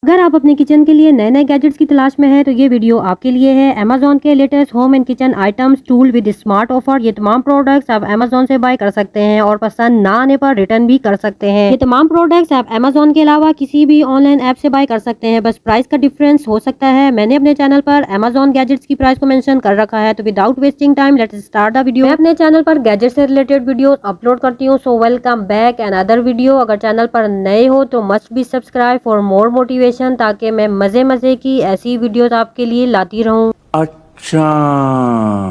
अगर आप अपने किचन के लिए नए नए गैजेट्स की तलाश में हैं तो ये वीडियो आपके लिए है। अमेजोन के latest home and kitchen items tool with smart offer. ये तमाम प्रोडक्ट्स आप अमेजोन से बाय कर सकते हैं और पसंद ना आने पर रिटर्न भी कर सकते हैं। ये तमाम प्रोडक्ट्स आप अमेजोन के अलावा किसी भी ऑनलाइन ऐप से बाय कर सकते हैं, बस प्राइस का डिफरेंस हो सकता है। मैंने अपने चैनल पर अमेजोन गैजेट्स की प्राइस को मेंशन कर रखा है। तो without wasting time let's start the video. मैं अपने चैनल पर गैजेट से रिलेटेड वीडियो अपलोड करती हूँ, so welcome back and other video. अगर चैनल पर नए हो तो must be subscribe for more motivation, ताकि मैं मजे मजे की ऐसी वीडियोस आपके लिए लाती रहूं। अच्छा।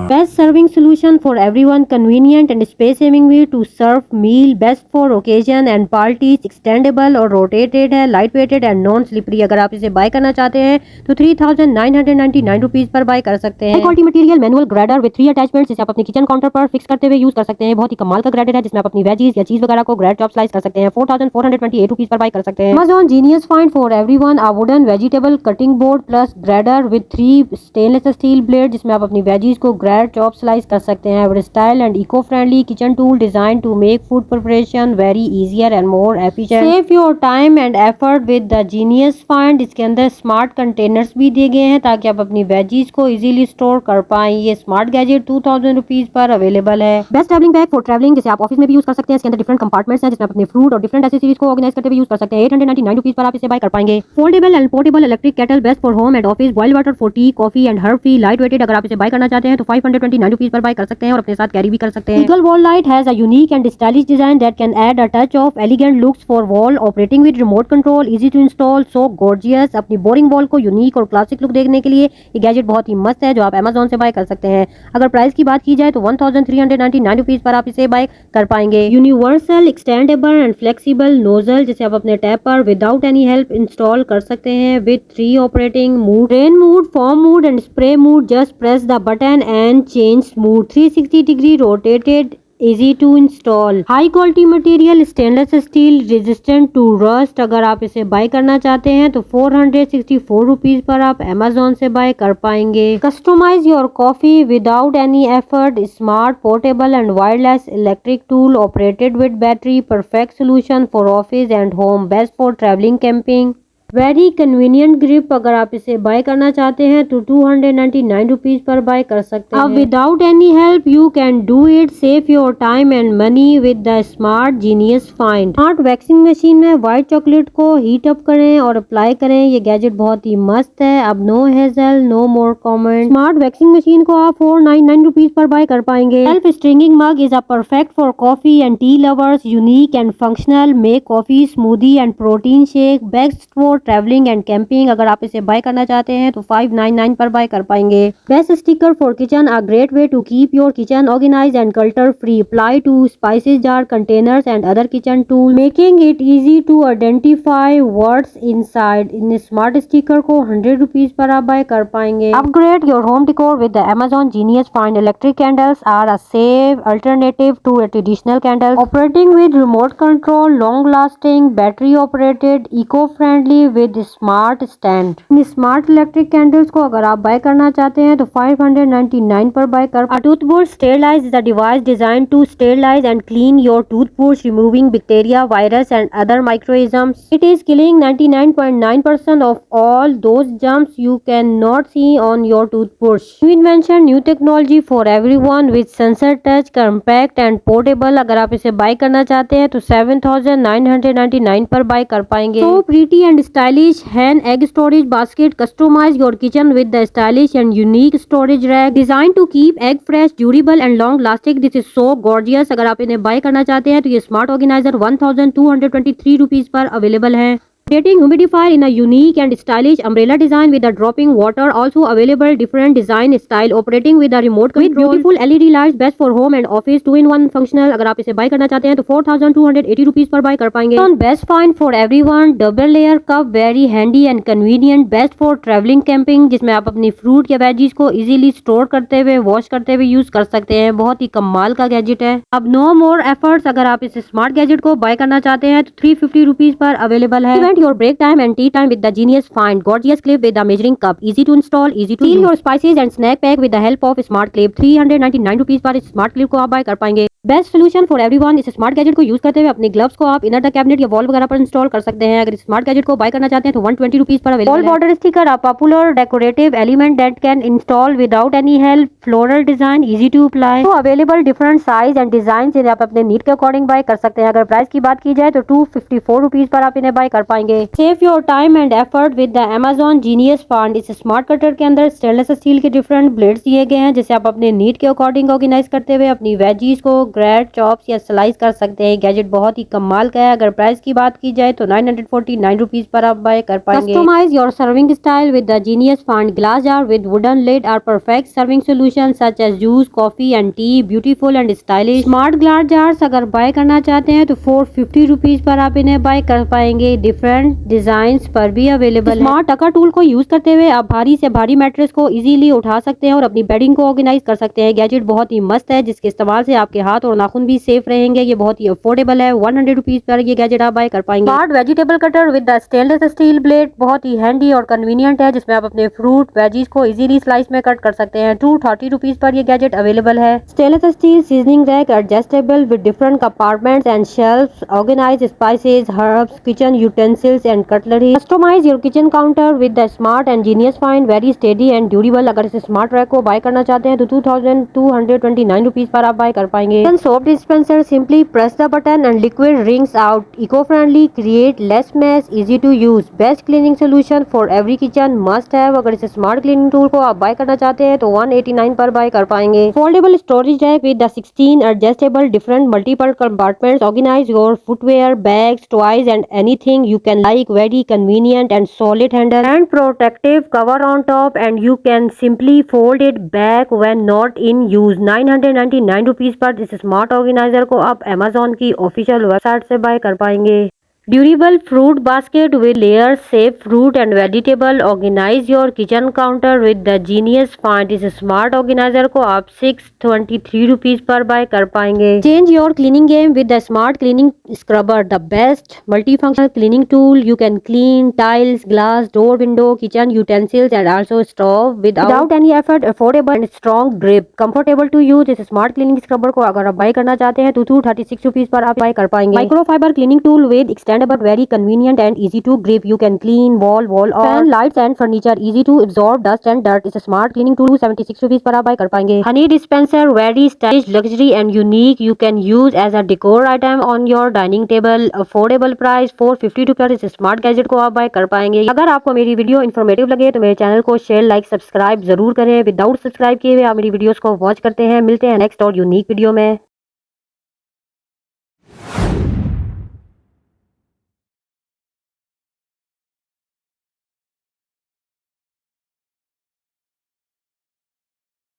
Best serving solution for everyone, convenient and space saving way to serve meal, best for occasion and parties, extendable और रोटेटेड है, light weighted and non slippery. अगर आप इसे बाय करना चाहते हैं तो 3999 रुपीज पर बाय कर सकते हैं। Quality material manual grader with 3 attachments, जिसे आप अपने किचन काउंटर पर फिक्स करते हुए यूज कर सकते हैं। बहुत ही कमाल का ग्रेडर है जिसमें आप अपनी वेजीज या चीज वगैरह को ग्रेड चॉप स्लाइस कर सकते हैं। 4428 रुपीज पर बाय कर सकते हैं। Amazon Genius Find for Everyone, a wooden vegetable cutting board plus grater with 3 stainless steel blade, जिसमें आप अपनी वेजीज को ग्रेड चॉप स्लाइस कर सकते हैं। Versatile and eco friendly kitchen tool design to make food preparation very easier and more efficient. Save your time and effort with the genius find. इसके अंदर smart containers भी दिए गए हैं ताकि आप अपनी वेजीज को इजीली स्टोर कर पाएं। ये स्मार्ट गैजेट 2000 रुपीज पर अवेलेबल है। Best travelling bag for travelling, जिसे आप ऑफिस में भी यूज कर सकते हैं। इसके अंदर डिफरेंट कंपार्टमेंट्स हैं जिसमें आप अपने फ्रूट और डिफरेंट एसेसरीज को ऑर्गेनाइज करते हुए यूज कर सकते हैं। 899 रुपीज पर आप इसे बाय कर पाएंगे। Foldable and portable electric kettle, best for home and office, boiled water for tea, coffee and herb free, light weighted. अगर आप इसे बाय करना चाहते हैं तो 529 रुपीज पर बाय कर सकते हैं और अपने साथ कैरी भी कर सकते हैं। Eagle wall light has a unique and stylish design that can add a touch of elegant looks for wall, operating with remote control, easy to install, so gorgeous. अपनी बोरिंग वॉल को unique और classic look देने के लिए ये gadget बहुत ही मस्त है जो आप अमेजोन से बाय कर सकते हैं। अगर प्राइस की बात की जाए तो 1399 रुपीज पर आप इसे बाय कर पाएंगे। Universal extendable and flexible nozzle, जिसे आप अपने टैप पर विदाउट एनी हेल्प इंस्टॉल कर सकते हैं with 3 operating mood, rain mood, form mood and spray mood. Just press the button and change mood. 360 degree rotated, easy to install, high quality material, stainless steel, resistant to rust. अगर आप इसे bye करना चाहते हैं तो 464 rupees पर आप Amazon से बाय कर पाएंगे। Customise your coffee without any effort, smart portable and wireless electric tool operated with battery, perfect solution for office and home, best for travelling camping, very convenient grip. अगर आप इसे bye करना चाहते हैं तो 299 रुपीज पर बाय कर सकते हैं। अब without any help you can do it, save your time and money with the smart genius find. Smart waxing machine में व्हाइट चॉकलेट को हीट अप करें और अप्लाई करें। ये गैजेट बहुत ही मस्त है। अब नो हेजल, नो मोर कमेंट। स्मार्ट वैक्सिंग मशीन को आप 499 रुपीज पर बाय कर पाएंगे। Self stringing mug is a perfect for coffee and T lovers, unique and functional, make coffee, smoothie and protein shake, best for travelling and camping. अगर आप इसे bye करना चाहते हैं तो 599 पर बाय कर पाएंगे। Best sticker for kitchen, a great way to keep your kitchen organised and clutter free, apply to spices jar, containers and other kitchen tool, making it easy to identify what's inside. इन smart sticker को 100 rupees पर आप buy कर पाएंगे। Upgrade your home decor with the Amazon Genius Find। Electric candles are a safe alternative to traditional candles, operating with remote control, long lasting, battery operated, eco friendly with smart stand. इन smart electric candles को अगर आप bye करना चाहते हैं तो 599 पर buy कर। A toothbrush sterilize is a device designed to sterilize and clean your toothbrush, removing bacteria, virus and other microorganisms. It is killing 99.9% of all those germs you cannot see on your toothbrush. New invention, new technology for everyone with sensor touch, compact and portable। अगर आप इसे bye करना चाहते हैं तो 7999 पर buy कर पाएंगे। So pretty and stylish hen egg storage basket, customize your kitchen with the stylish and unique storage rack designed to keep egg fresh, durable and long lasting. This is so gorgeous। अगर आप इन्हें bye करना चाहते हैं तो ये smart organiser 1223 rupees पर available है। Rotating humidifier in a unique and stylish umbrella design with a dropping water, also available different design style, operating with a remote control, with beautiful LED lights, best for home and office, 2-in-1 functional। अगर आप इसे bye करना चाहते हैं तो 4280 rupees per buy कर पाएंगे। On best find for everyone, double layer cup, very handy and convenient, best for traveling camping, जिसमें आप अपनी फ्रूट या वेजीज को इजीली स्टोर करते हुए वॉश करते हुए यूज कर सकते हैं। बहुत ही कमाल का गैजेट है। अब नो मोर एफर्ट्स, अगर आप इस स्मार्ट गैजेट को बाय करना चाहते हैं तो 350 रुपीज पर अवेलेबल है। Your break time and tea time with the Genius Find. Gorgeous clip with the measuring cup. Easy to install, easy to seal your spices and snack pack with the help of smart clip. 399 rupees per इस smart clip को आप buy कर पाएंगे। Best solution for everyone. इस smart gadget को use करते हुए अपने ग्लव्स को आप इनर द कैबिनेट या वॉल वगैरह पर इंस्टॉल कर सकते हैं। अगर इस स्मार्ट गैजेट को बाय करना चाहते हैं तो 120 रुपीज पर अवेलेबल है। Wall border sticker, a popular decorative element that can install without any help, floral design, easy to apply. तो available different size and design जिन्हें आप अपने नीड के अकॉर्डिंग बाय कर सकते हैं। अगर प्राइस की बात की जाए तो 254 रुपीज पर आप इन्हें बाय कर पाएंगे। Save your time and effort with the Amazon genius fund. इस स्मार्ट कटर के अंदर स्टेनलेस स्टील के डिफरेंट ब्लेड्स दिए गए हैं जिसे आप अपने नीड के अकॉर्डिंग ऑर्गेनाइज करते हुए अपनी वेजीज को ग्रेट चॉप्स या स्लाइस कर सकते हैं। गैजेट बहुत ही कमाल का है। अगर प्राइस की बात की जाए तो 949 रुपीज पर आप बाय कर पाएंगे। Customise your serving style with the genius find. Glass jar with wooden lid are perfect serving solution such as juice, coffee and tea, beautiful and stylish. Smart glass jars अगर buy करना चाहते हैं तो 450 rupees पर आप इन्हें bye कर पाएंगे। डिफरेंट डिजाइन पर भी अवेलेबल है। स्मार्ट टका टूल को यूज करते हुए आप भारी से भारी मैट्रेस को इजीली उठा सकते हैं और अपनी बेडिंग को ऑर्गेनाइज कर सकते हैं। गैजेट बहुत ही मस्त है जिसके इस्तेमाल से आपके हाथ और नाखून भी सेफ रहेंगे। ये बहुत ही अफोर्डेबल है। 100 रुपीज पर ये गैजेट आप बाय कर पाएंगे। Smart vegetable cutter with the stainless steel blade बहुत ही हैंडी और कन्वीनियंट है जिसमें आप अपने फ्रूट वेजीज को इजीली स्लाइस में कट कर सकते हैं। 230 रुपीज पर ये गैजेट अवेलेबल है। Stainless steel seasoning rack adjustable with different compartments and shelves, organise spices, herbs, kitchen utensils and cutlery. Customise your kitchen counter with the smart and genius find, very steady and durable. अगर इस smart rack को bye करना चाहते हैं तो 2229 rupees पर आप buy कर पाएंगे। Soap dispenser, simply press the button and liquid rings out, eco friendly, create less mess, easy to use, best cleaning solution for every kitchen, must have. अगर इस स्मार्ट क्लीनिंग टूल को आप bye करना चाहते हैं तो 189 पर बाय कर पाएंगे। Foldable storage rack with the 16 adjustable different multiple compartments, organise your footwear, bags, toys and anything you can like, very convenient and solid handle and protective cover on top, and you can simply fold it back when not in use। 999 rupees per इस smart organiser को आप Amazon की official website से buy कर पाएंगे। Durable fruit basket with layers, save fruit and vegetable, organize your kitchen counter with the genius font। इस smart organiser को आप 623 रुपीज पर बाय कर पाएंगे। Change your cleaning game with the smart cleaning scrubber, the best multifunctional cleaning tool। You can clean tiles, glass, door, window, kitchen utensils and also stove without any effort, affordable and strong grip, comfortable to use। इस smart cleaning scrubber को अगर आप bye करना चाहते हैं तो 236 rupees पर आप बाय कर पाएंगे। Microfibre cleaning tool with but very convenient and easy to grip, you can clean wall fan, lights and furniture, easy to absorb dust and dirt। इस स्मार्ट क्लीनिंग टूल 76 रुपीज पर आप buy कर पाएंगे। Honey dispenser, very stylish, luxury and unique, you can use as a decor item on your dining table, affordable price 450 rupees. इस smart gadget को आप buy कर पाएंगे। अगर आपको मेरी वीडियो इन्फॉर्मेटिव लगे तो मेरे चैनल को शेयर, लाइक, सब्सक्राइब जरूर करें। विदाउट सब्सक्राइब किए हुए आप मेरी वीडियोस को वॉच करते हैं। मिलते हैं नेक्स्ट और यूनिक वीडियो में।